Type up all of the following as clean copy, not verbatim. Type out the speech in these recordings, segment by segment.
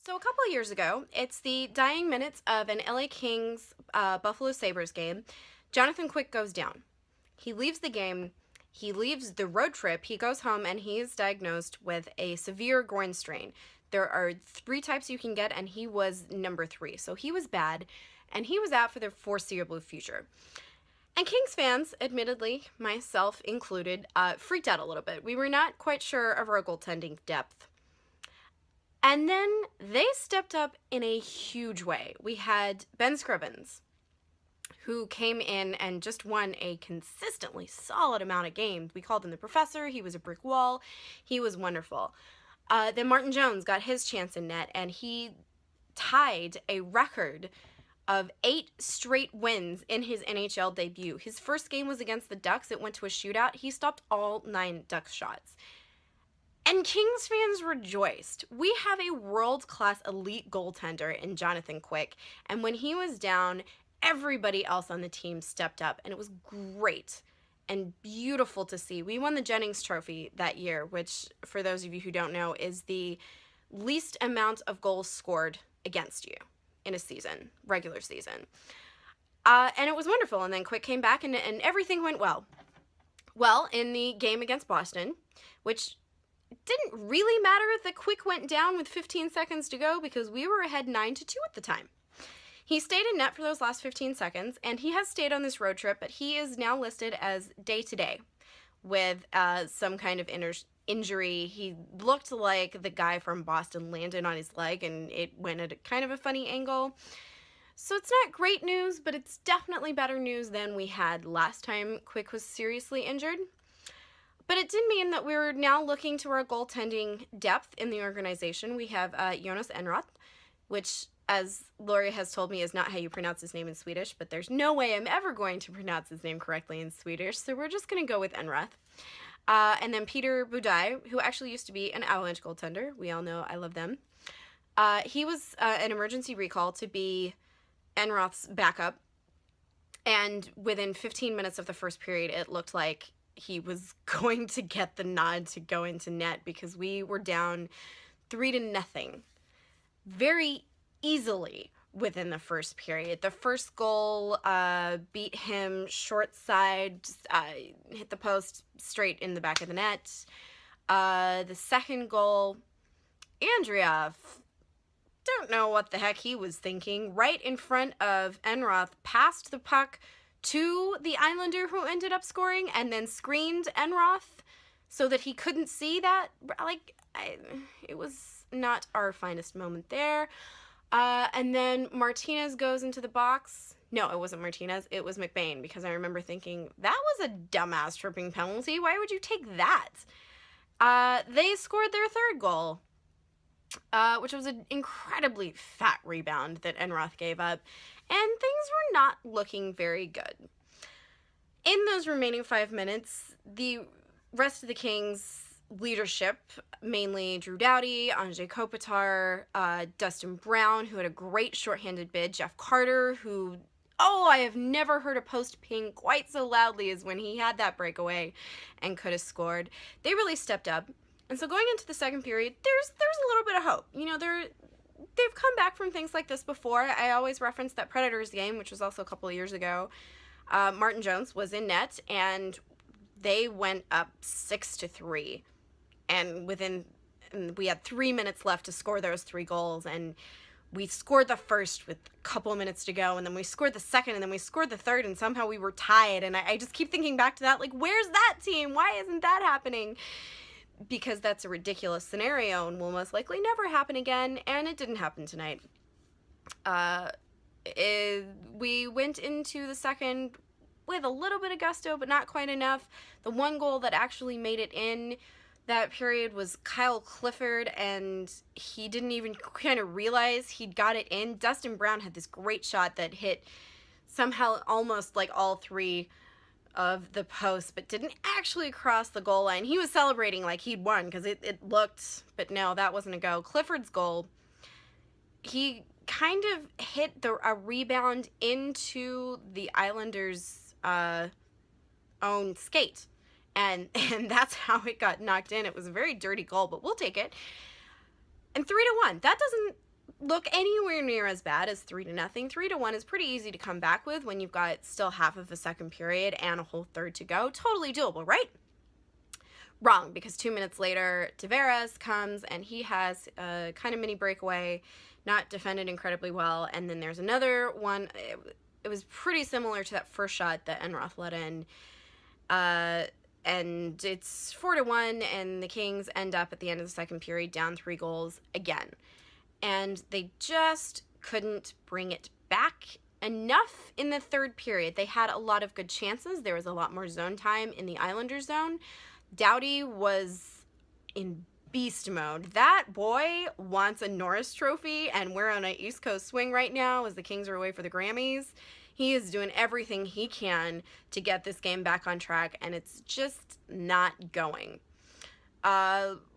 So a couple of years ago, it's the dying minutes of an LA Kings Buffalo Sabres game. Jonathan Quick goes down. He leaves the game. He leaves the road trip. He goes home and he is diagnosed with a severe groin strain. There are three types you can get, and he was number three. So he was bad, and he was out for the foreseeable future. And Kings fans, admittedly, myself included, freaked out a little bit. We were not quite sure of our goaltending depth. And then they stepped up in a huge way. We had Ben Scrivens, who came in and just won a consistently solid amount of games. We called him the professor. He was a brick wall. He was wonderful. Then Martin Jones got his chance in net, and he tied a record of 8 straight wins in his NHL debut. His first game was against the Ducks. It went to a shootout. He stopped all 9 Ducks shots. And Kings fans rejoiced. We have a world-class elite goaltender in Jonathan Quick, and when he was down, everybody else on the team stepped up, and it was great and beautiful to see. We won the Jennings Trophy that year, which, for those of you who don't know, is the least amount of goals scored against you in a season, regular season. And it was wonderful, and then Quick came back, and everything went well. Well, in the game against Boston, which didn't really matter if the Quick went down with 15 seconds to go because we were ahead 9-2 at the time. He stayed in net for those last 15 seconds, and he has stayed on this road trip, but he is now listed as day-to-day with some kind of injury. He looked like the guy from Boston landed on his leg, and it went at a kind of a funny angle. So it's not great news, but it's definitely better news than we had last time Quick was seriously injured. But it did mean that we're now looking to our goaltending depth in the organization. We have Jonas Enroth, which, as Lori has told me, is not how you pronounce his name in Swedish, but there's no way I'm ever going to pronounce his name correctly in Swedish, so we're just going to go with Enroth. And then Peter Budaj, who actually used to be an Avalanche goaltender. We all know I love them. He was an emergency recall to be Enroth's backup, and within 15 minutes of the first period, it looked like he was going to get the nod to go into net because we were down 3-0 very easily within the first period. The first goal beat him short side, hit the post straight in the back of the net. The second goal, Andreoff, don't know what the heck he was thinking, right in front of Enroth, passed the puck to the Islander who ended up scoring and then screened Enroth so that he couldn't see that. It was not our finest moment there. And then Martinez goes into the box. No, it wasn't Martinez. It was McBain, because I remember thinking, that was a dumbass tripping penalty. Why would you take that? They scored their third goal, which was an incredibly fat rebound that Enroth gave up. And things were not looking very good. In those remaining 5 minutes, the rest of the Kings' leadership, mainly Drew Doughty, Anze Kopitar, Dustin Brown, who had a great shorthanded bid, Jeff Carter, who, I have never heard a post ping quite so loudly as when he had that breakaway and could have scored. They really stepped up. And so going into the second period, there's a little bit of hope. You know, they've come back from things like this before. I always reference that Predators game, which was also a couple of years ago. Martin Jones was in net, and they went up 6-3. And we had 3 minutes left to score those 3 goals, and we scored the first with a couple of minutes to go, and then we scored the second, and then we scored the third, and somehow we were tied. And I just keep thinking back to that, like, where's that team? Why isn't that happening? Because that's a ridiculous scenario and will most likely never happen again, and it didn't happen tonight. We went into the second with a little bit of gusto, but not quite enough. The one goal that actually made it in that period was Kyle Clifford, and he didn't even kind of realize he'd got it in. Dustin Brown had this great shot that hit somehow almost like all 3 of the post, but didn't actually cross the goal line. He was celebrating like he'd won because it looked, but no, that wasn't a go. Clifford's goal, he kind of hit a rebound into the Islanders' own skate, and that's how it got knocked in. It was a very dirty goal, but we'll take it. And 3-1, that look anywhere near as bad as 3-0. 3-1 is pretty easy to come back with when you've got still half of a second period and a whole third to go. Totally doable, right? Wrong, because 2 minutes later, Tavares comes and he has a kind of mini breakaway, not defended incredibly well, and then there's another one. It was pretty similar to that first shot that Enroth let in, and it's 4-1, and the Kings end up at the end of the second period down 3 goals again, and they just couldn't bring it back enough in the third period. They had a lot of good chances. There was a lot more zone time in the Islanders zone. Doughty was in beast mode. That boy wants a Norris Trophy, and we're on an East Coast swing right now as the Kings are away for the Grammys. He is doing everything he can to get this game back on track, and it's just not going.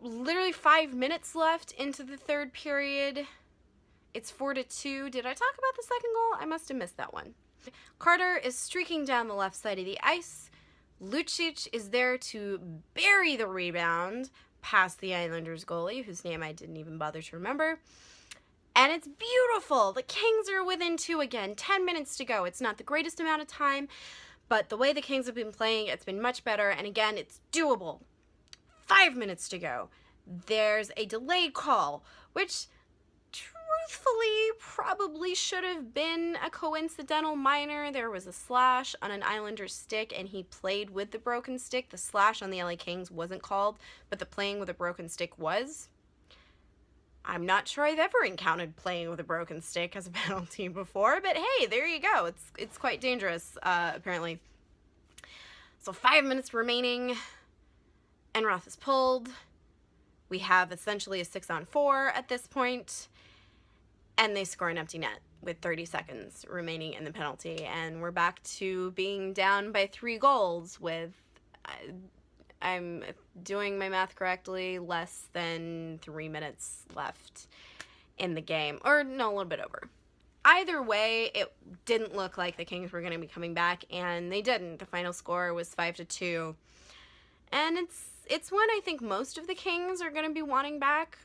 Literally 5 minutes left into the third period. It's 4-2. Did I talk about the second goal? I must have missed that one. Carter is streaking down the left side of the ice. Lucic is there to bury the rebound past the Islanders goalie, whose name I didn't even bother to remember. And it's beautiful. The Kings are within 2 again. 10 minutes to go. It's not the greatest amount of time, but the way the Kings have been playing, it's been much better. And again, it's doable. 5 minutes to go. There's a delayed call, which truthfully probably should have been a coincidental minor. There was a slash on an Islanders stick, and he played with the broken stick. The slash on the LA Kings wasn't called, but the playing with a broken stick was. I'm not sure I've ever encountered playing with a broken stick as a penalty before, but hey, there you go. It's quite dangerous, apparently. So 5 minutes remaining. Enroth is pulled. We have essentially a 6-on-4 at this point. And they score an empty net with 30 seconds remaining in the penalty. And we're back to being down by 3 goals with, I'm doing my math correctly, less than 3 minutes left in the game. Or no, a little bit over. Either way, it didn't look like the Kings were going to be coming back, and they didn't. The final score was 5-2. And it's when I think most of the Kings are going to be wanting back.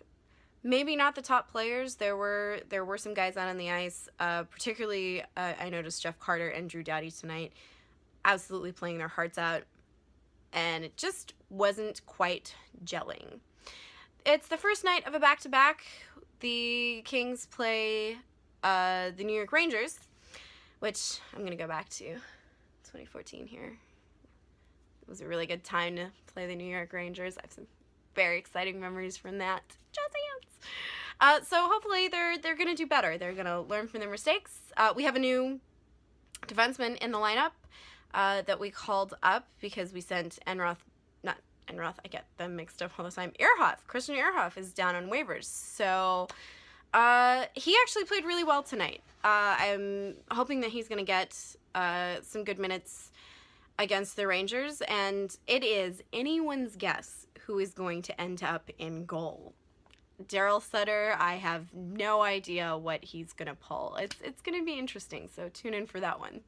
Maybe not the top players. There were some guys out on the ice, particularly I noticed Jeff Carter and Drew Doughty tonight, absolutely playing their hearts out, and it just wasn't quite gelling. It's the first night of a back-to-back. The Kings play the New York Rangers, which I'm going to go back to 2014 here. It was a really good time to play the New York Rangers. I have some very exciting memories from that. Just hands. So hopefully they're going to do better. They're going to learn from their mistakes. We have a new defenseman in the lineup that we called up because we sent Enroth, I get them mixed up all the time. Ehrhoff. Christian Ehrhoff is down on waivers. So he actually played really well tonight. I'm hoping that he's going to get some good minutes against the Rangers, and it is anyone's guess who is going to end up in goal. Daryl Sutter, I have no idea what he's going to pull. It's going to be interesting, so tune in for that one.